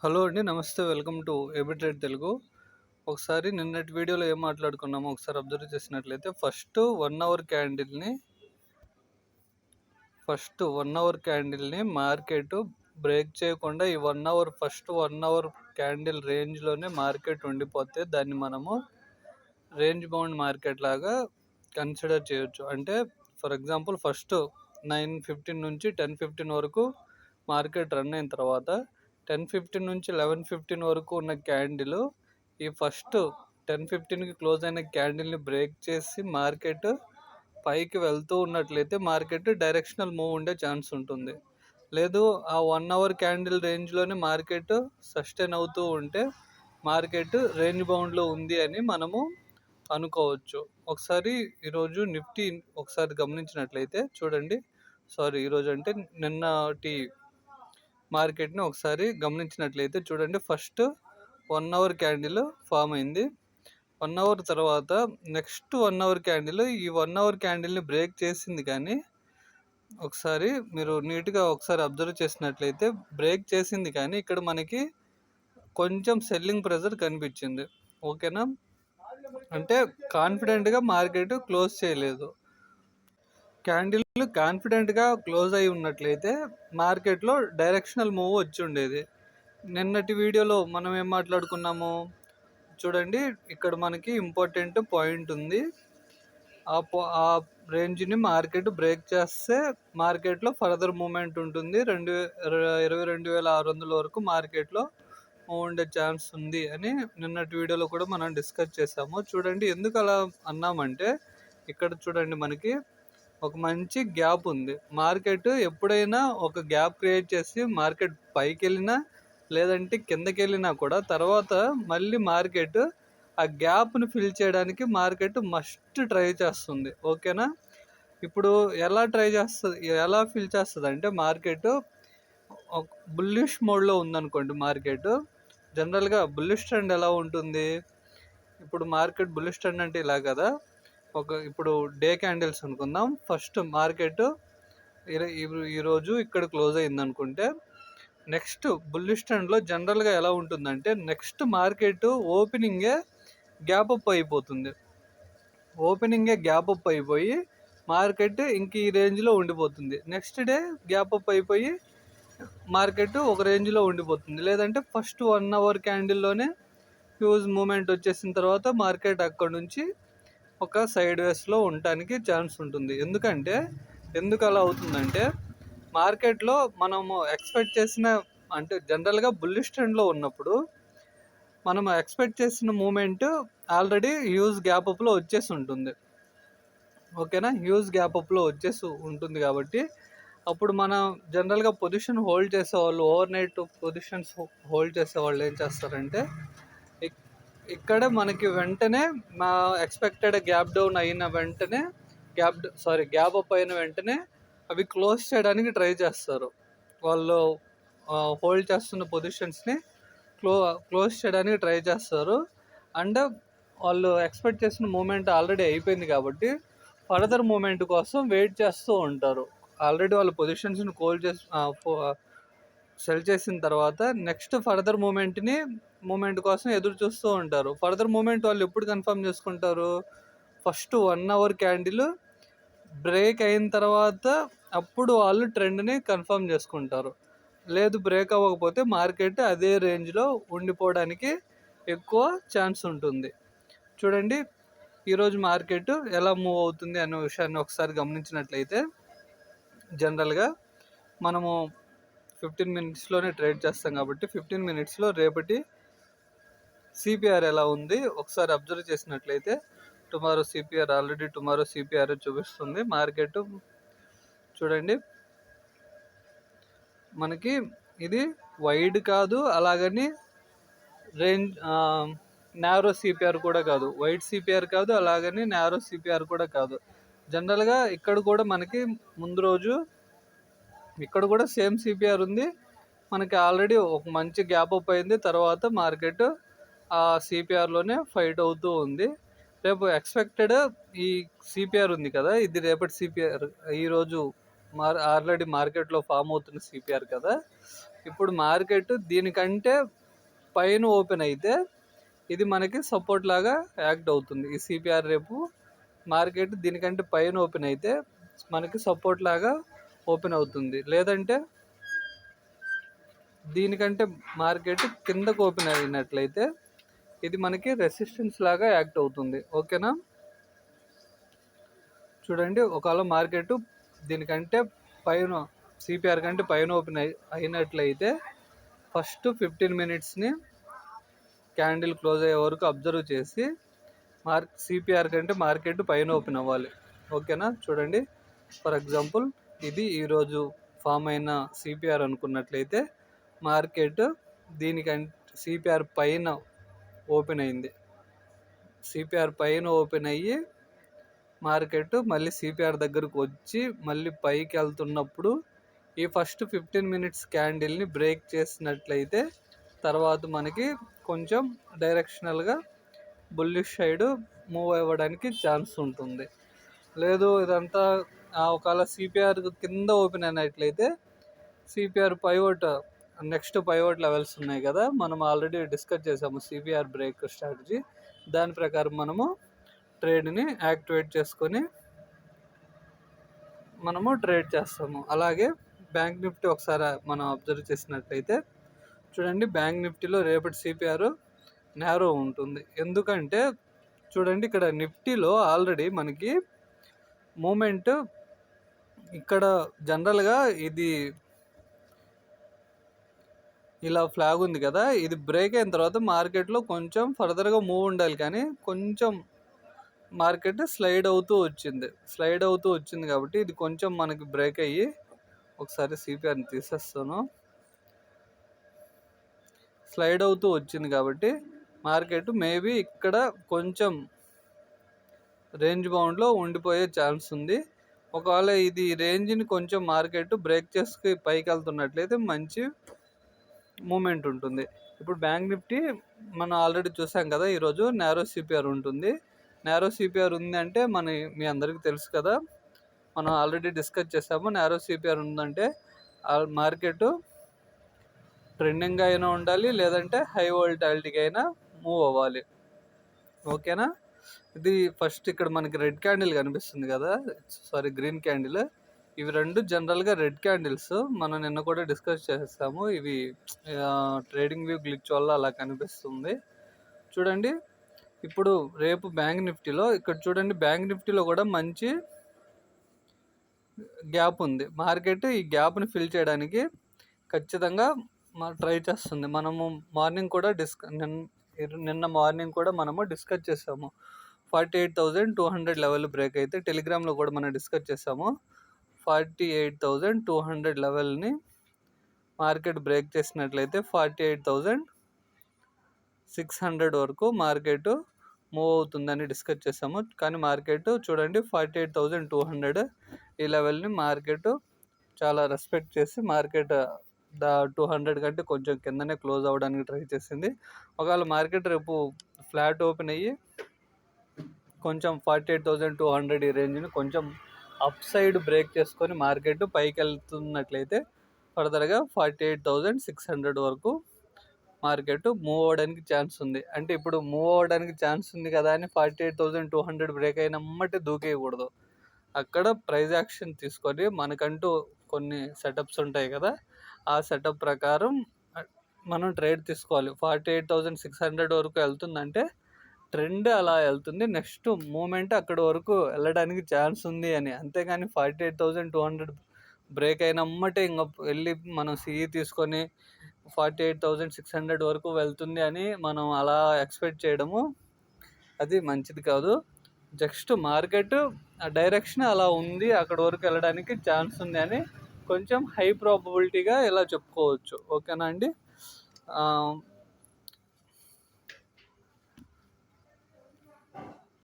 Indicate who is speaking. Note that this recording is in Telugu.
Speaker 1: హలో అండి. నమస్తే. Welcome to AB trade Telugu. ఒకసారి నిన్నటి వీడియోలో ఏం మాట్లాడుకున్నామో ఒకసారి అబ్జర్వ్ చేసినట్లయితే ఫస్ట్ 1 అవర్ క్యాండిల్ని మార్కెట్ బ్రేక్ చేయకుండా ఈ 1 అవర్ క్యాండిల్ రేంజ్లోనే మార్కెట్ ఉండిపోతే దాన్ని మనము రేంజ్ బౌండ్ మార్కెట్ లాగా కన్సిడర్ చేయొచ్చు. అంటే ఫర్ ఎగ్జాంపుల్ ఫస్ట్ 9:15 నుంచి 10:15 వరకు మార్కెట్ రన్ అయిన తర్వాత 10:15 నుంచి 11:15 వరకు ఉన్న క్యాండిల్ ఈ ఫస్ట్ 10:15కి క్లోజ్ అయిన క్యాండిల్ని బ్రేక్ చేసి మార్కెట్ పైకి వెళ్తూ ఉన్నట్లయితే మార్కెట్ డైరెక్షనల్ మూవ్ ఉండే ఛాన్స్ ఉంటుంది. లేదు ఆ 1 అవర్ క్యాండిల్ రేంజ్లోనే మార్కెట్ సస్టైన్ అవుతూ ఉంటే మార్కెట్ రేంజ్ బౌండ్లో ఉంది అని మనము అనుకోవచ్చు. ఒకసారి ఈరోజు నిఫ్టీ ఒకసారి గమనించినట్లయితే చూడండి. ఈరోజు అంటే నిన్నటి మార్కెట్ని ఒకసారి గమనించినట్లయితే చూడండి. ఫస్ట్ 1 అవర్ క్యాండిల్ ఫామ్ అయింది. 1 అవర్ తర్వాత నెక్స్ట్ 1 అవర్ క్యాండిల్ ఈ 1 అవర్ క్యాండిల్ని బ్రేక్ చేసింది, కానీ ఒకసారి మీరు నీట్గా ఒకసారి అబ్జర్వ్ చేసినట్లయితే బ్రేక్ చేసింది, కానీ ఇక్కడ మనకి కొంచెం సెల్లింగ్ ప్రెజర్ కనిపించింది. ఓకేనా, అంటే కాన్ఫిడెంట్గా మార్కెట్ క్లోజ్ చేయలేదు. క్యాండిల్ కాన్ఫిడెంట్గా క్లోజ్ అయి ఉన్నట్లయితే మార్కెట్లో డైరెక్షనల్ మూవ్ వచ్చి ఉండేది. నిన్నటి వీడియోలో మనం ఏం మాట్లాడుకున్నాము చూడండి. ఇక్కడ మనకి ఇంపార్టెంట్ పాయింట్ ఉంది. ఆ రేంజ్ని మార్కెట్ బ్రేక్ చేస్తే మార్కెట్లో ఫర్దర్ మూమెంట్ ఉంటుంది. 22,600 వరకు మార్కెట్లో ఉండే ఛాన్స్ ఉంది అని నిన్నటి వీడియోలో కూడా మనం డిస్కస్ చేసాము. చూడండి, ఎందుకు అలా అన్నామంటే ఇక్కడ చూడండి, మనకి ఒక మంచి గ్యాప్ ఉంది. మార్కెట్ ఎప్పుడైనా ఒక గ్యాప్ క్రియేట్ చేసి మార్కెట్ పైకి వెళ్ళినా లేదంటే కిందకి వెళ్ళినా కూడా తర్వాత మళ్ళీ మార్కెట్ ఆ గ్యాప్ని ఫిల్ చేయడానికి మార్కెట్ మస్ట్ ట్రై చేస్తుంది. ఓకేనా, ఇప్పుడు ఎలా ఫిల్ చేస్తుంది అంటే మార్కెట్ బుల్లిష్ మోడ్లో ఉందనుకోండి. మార్కెట్ జనరల్గా బుల్లిష్ ట్రెండ్ ఎలా ఉంటుంది? ఇప్పుడు మార్కెట్ బుల్లిష్ ట్రెండ్ అంటే ఇలా కదా, ఇప్పుడు డే క్యాండిల్స్ అనుకుందాం. ఫస్ట్ మార్కెట్ ఈరోజు ఇక్కడ క్లోజ్ అయింది అనుకుంటే నెక్స్ట్ బుల్లిష్ ట్రెండ్లో జనరల్గా ఎలా ఉంటుందంటే నెక్స్ట్ మార్కెట్ ఓపెనింగే గ్యాప్ అప్ అయిపోతుంది. మార్కెట్ ఇంక ఈ రేంజ్లో ఉండిపోతుంది. నెక్స్ట్ డే గ్యాప్ అప్ అయిపోయి మార్కెట్ ఒక రేంజ్లో ఉండిపోతుంది. లేదంటే ఫస్ట్ 1 అవర్ క్యాండిల్లోనే హ్యూజ్ మూమెంట్ వచ్చేసిన తర్వాత మార్కెట్ అక్కడ నుంచి ఒక సైడ్ వేస్లో ఉండటానికి ఛాన్స్ ఉంటుంది. ఎందుకు అలా అవుతుందంటే మార్కెట్లో మనము ఎక్స్పెక్ట్ చేసిన, అంటే జనరల్గా బుల్లిష్ ట్రెండ్లో ఉన్నప్పుడు మనం ఎక్స్పెక్ట్ చేసిన మూమెంట్ ఆల్రెడీ హ్యూజ్ గ్యాప్ అప్లో వచ్చేసి ఉంటుంది. ఓకేనా, హ్యూజ్ గ్యాప్ అప్లో వచ్చేసి ఉంటుంది కాబట్టి అప్పుడు మనం జనరల్గా పొజిషన్ హోల్డ్ చేసేవాళ్ళు, ఓవర్ నైట్ పొజిషన్స్ హోల్డ్ చేసేవాళ్ళు ఏం చేస్తారంటే ఇక్కడ మనకి వెంటనే మా ఎక్స్పెక్టెడ్ గ్యాప్ డౌన్ అయిన వెంటనే గ్యాప్ అప్ అయిన వెంటనే అవి క్లోజ్ చేయడానికి ట్రై చేస్తారు. వాళ్ళు హోల్డ్ చేస్తున్న పొజిషన్స్ని క్లోజ్ చేయడానికి ట్రై చేస్తారు. అండ్ వాళ్ళు ఎక్స్పెక్ట్ చేసిన మూమెంట్ ఆల్రెడీ అయిపోయింది కాబట్టి ఫర్దర్ మూమెంట్ కోసం వెయిట్ చేస్తూ ఉంటారు. ఆల్రెడీ వాళ్ళ పొజిషన్స్ని సెల్ చేసిన తర్వాత నెక్స్ట్ ఫర్దర్ మూమెంట్ కోసం ఎదురు చూస్తూ ఉంటారు. ఫర్దర్ మూమెంట్ వాళ్ళు ఎప్పుడు కన్ఫర్మ్ చేసుకుంటారు? ఫస్ట్ 1 అవర్ క్యాండిల్ బ్రేక్ అయిన తర్వాత అప్పుడు వాళ్ళు ట్రెండ్ని కన్ఫర్మ్ చేసుకుంటారు. లేదు బ్రేక్ అవ్వకపోతే మార్కెట్ అదే రేంజ్లో ఉండిపోవడానికి ఎక్కువ ఛాన్స్ ఉంటుంది. చూడండి, ఈరోజు మార్కెట్ ఎలా మూవ్ అవుతుంది అనే విషయాన్ని ఒకసారి గమనించినట్లయితే జనరల్గా మనము 15 మినిట్స్లోనే ట్రేడ్ చేస్తాం కాబట్టి 15 మినిట్స్లో రేపటి సిపిఆర్ ఎలా ఉంది ఒకసారి అబ్జర్వ్ చేసినట్లయితే టుమారో సిపిఆర్ చూపిస్తుంది. మార్కెట్ చూడండి, మనకి ఇది వైడ్ కాదు, అలాగని రేంజ్ నారో సిపిఆర్ కూడా కాదు, వైడ్ సిపిఆర్ కాదు, అలాగని నారో సిపిఆర్ కూడా కాదు. జనరల్గా ఇక్కడ కూడా మనకి ముందు రోజు ఇక్కడ కూడా సేమ్ సిపిఆర్ ఉంది. మనకి ఆల్రెడీ ఒక మంచి గ్యాప్ అప్ అయింది. తర్వాత మార్కెట్ ఆ సిపిఆర్లోనే ఫైట్ అవుతూ ఉంది. రేపు ఎక్స్పెక్టెడ్ ఈ సిపిఆర్ ఉంది కదా, ఇది రేపటి సిపిఆర్, ఈరోజు ఆల్రెడీ మార్కెట్లో ఫామ్ అవుతున్న సిపిఆర్ కదా. ఇప్పుడు మార్కెట్ దీనికంటే పైన ఓపెన్ అయితే ఇది మనకి సపోర్ట్ లాగా యాక్ట్ అవుతుంది. ఈ సిపిఆర్ రేపు మార్కెట్ దీనికంటే పైన ఓపెన్ అయితే మనకి సపోర్ట్ లాగా ఓపెన్ అవుతుంది. లేదంటే దీనికంటే మార్కెట్ కిందకు ఓపెన్ అయినట్లయితే ఇది మనకి రెసిస్టెన్స్ లాగా యాక్ట్ అవుతుంది. ఓకేనా? చూడండి, ఒకవేళ మార్కెట్ దీనికంటే పైన సిపిఆర్ కంటే పైన ఓపెన్ అయినట్లయితే ఫస్ట్ 15 మినిట్స్ని క్యాండిల్ క్లోజ్ అయ్యే వరకు అబ్జర్వ్ చేసి సిపిఆర్ కంటే మార్కెట్ పైన ఓపెన్ అవ్వాలి. ఓకేనా? చూడండి, ఫర్ ఎగ్జాంపుల్ ఇది ఈరోజు ఫామ్ అయిన సిపిఆర్ అనుకున్నట్లయితే మార్కెట్ దీనికంటే సిపిఆర్ పైన ఓపెన్ అయింది. సిపిఆర్ పైన ఓపెన్ అయ్యి మార్కెట్ మళ్ళీ సిపిఆర్ దగ్గరకు వచ్చి మళ్ళీ పైకి వెళ్తున్నప్పుడు ఈ ఫస్ట్ 15 మినిట్స్ క్యాండిల్ని బ్రేక్ చేసినట్లయితే తర్వాత మనకి కొంచెం డైరెక్షనల్గా బుల్లిష్ సైడ్ మూవ్ అవ్వడానికి ఛాన్స్ ఉంటుంది. లేదు ఇదంతా ఒకవేళ సిపిఆర్ కింద ఓపెన్ అయినట్లయితే CPR pivot next pivot levels ఉన్నాయి కదా, మనం ఆల్రెడీ డిస్కస్ చేసాము సిపిఆర్ బ్రేక్ స్ట్రాటజీ. దాని ప్రకారం మనము ట్రేడ్ని యాక్టివేట్ చేసుకొని మనము ట్రేడ్ చేస్తాము. అలాగే బ్యాంక్ నిఫ్టీ ఒకసారి మనం అబ్జర్వ్ చేసినట్లయితే చూడండి, బ్యాంక్ నిఫ్టీలో రేపటి సిపిఆర్ నేరో ఉంటుంది. ఎందుకంటే చూడండి, ఇక్కడ నిఫ్టీలో ఆల్రెడీ మనకి మూమెంట్ ఇక్కడ జనరల్గా ఇది ఇలా ఫ్లాగ్ ఉంది కదా, ఇది బ్రేక్ అయిన తర్వాత మార్కెట్లో కొంచెం ఫర్దర్గా మూవ్ ఉండాలి, కానీ కొంచెం మార్కెట్ స్లైడ్ అవుతూ వచ్చింది కాబట్టి ఇది కొంచెం మనకి బ్రేక్ అయ్యి ఒకసారి సిపిఆర్ని తీసేస్తాను. స్లైడ్ అవుతూ వచ్చింది కాబట్టి మార్కెట్ మేబీ ఇక్కడ కొంచెం రేంజ్ బౌండ్లో ఉండిపోయే ఛాన్స్ ఉంది. ఒకవేళ ఇది రేంజ్ని కొంచెం మార్కెట్ బ్రేక్ చేసుకు పైకి వెళ్తున్నట్లయితే మంచి మూమెంట్ ఉంటుంది. ఇప్పుడు బ్యాంక్ నిఫ్టీ మనం ఆల్రెడీ చూసాం కదా, ఈరోజు నేరో సిపిఆర్ ఉంటుంది. నేరో సిపిఆర్ ఉంది అంటే మీ అందరికీ తెలుసు కదా, మనం ఆల్రెడీ డిస్కస్ చేసాము. నేరో సిపిఆర్ ఉందంటే మార్కెట్ ట్రెండింగ్ అయినా ఉండాలి, లేదంటే హై వోల్టాలిటీకి అయినా మూవ్ అవ్వాలి. ఓకేనా? ఇది ఫస్ట్ ఇక్కడ మనకి రెడ్ క్యాండిల్ కనిపిస్తుంది కదా, సారీ గ్రీన్ క్యాండిల్. ఇవి రెండు జనరల్గా రెడ్ క్యాండిల్స్. మనం నిన్న కూడా డిస్కస్ చేస్తాము. ఇవి ట్రేడింగ్ వ్యూ గ్లిచ్ వల్ల అలా కనిపిస్తుంది. చూడండి, ఇప్పుడు రేపు బ్యాంక్ నిఫ్టీలో ఇక్కడ చూడండి, బ్యాంక్ నిఫ్టీలో కూడా మంచి గ్యాప్ ఉంది. మార్కెట్ ఈ గ్యాప్ని ఫిల్ చేయడానికి ఖచ్చితంగా ట్రై చేస్తుంది. మనము మార్నింగ్ కూడా నిన్న మార్నింగ్ కూడా మనము డిస్కస్ చేసాము. 48,200 లెవెల్ బ్రేక్ అయితే టెలిగ్రామ్లో కూడా మనం డిస్కస్ చేసాము. 48,200 లెవెల్ని మార్కెట్ బ్రేక్ చేసినట్లయితే 48,600 వరకు మార్కెట్ మూవ్ అవుతుందని డిస్కస్ చేసాము. కానీ మార్కెట్ చూడండి 48,200 ఈ లెవెల్ని మార్కెట్ చాలా రెస్పెక్ట్ చేసి మార్కెట్ 200 కంటే కొంచెం కిందనే క్లోజ్ అవ్వడానికి ట్రై చేసింది. ఒకవేళ మార్కెట్ రేపు ఫ్లాట్ ఓపెన్ అయ్యి కొంచెం 48,200 ఈ రేంజ్ని కొంచెం అప్ సైడ్ బ్రేక్ చేసుకొని మార్కెట్ పైకి వెళ్తున్నట్లయితే ఫర్దర్గా 48,600 వరకు మార్కెట్ మూవ్ అవ్వడానికి ఛాన్స్ ఉంది. అంటే ఇప్పుడు మూవ్ అవ్వడానికి ఛాన్స్ ఉంది కదా అని 48,200 బ్రేక్ అయినమ్మటే దూకేయకూడదు. అక్కడ ప్రైజ్ యాక్షన్ తీసుకొని మనకంటూ కొన్ని సెటప్స్ ఉంటాయి కదా, ఆ సెటప్ ప్రకారం మనం ట్రేడ్ తీసుకోవాలి. 48,600 వరకు వెళ్తుందంటే ట్రెండ్ అలా వెళ్తుంది, నెక్స్ట్ మూమెంట్ అక్కడ వరకు వెళ్ళడానికి ఛాన్స్ ఉంది అని. అంతేగాని 48,200 బ్రేక్ అయినమ్మటే ఇంకా వెళ్ళి మనం సిఈ తీసుకొని 48,600 వరకు వెళ్తుంది అని మనం అలా ఎక్స్పెక్ట్ చేయడము అది మంచిది కాదు. జస్ట్ మార్కెట్ డైరెక్షన్ అలా ఉంది, అక్కడ వరకు వెళ్ళడానికి ఛాన్స్ ఉంది అని కొంచెం హై ప్రాబబిలిటీగా ఇలా చెప్పుకోవచ్చు. ఓకేనా అండి?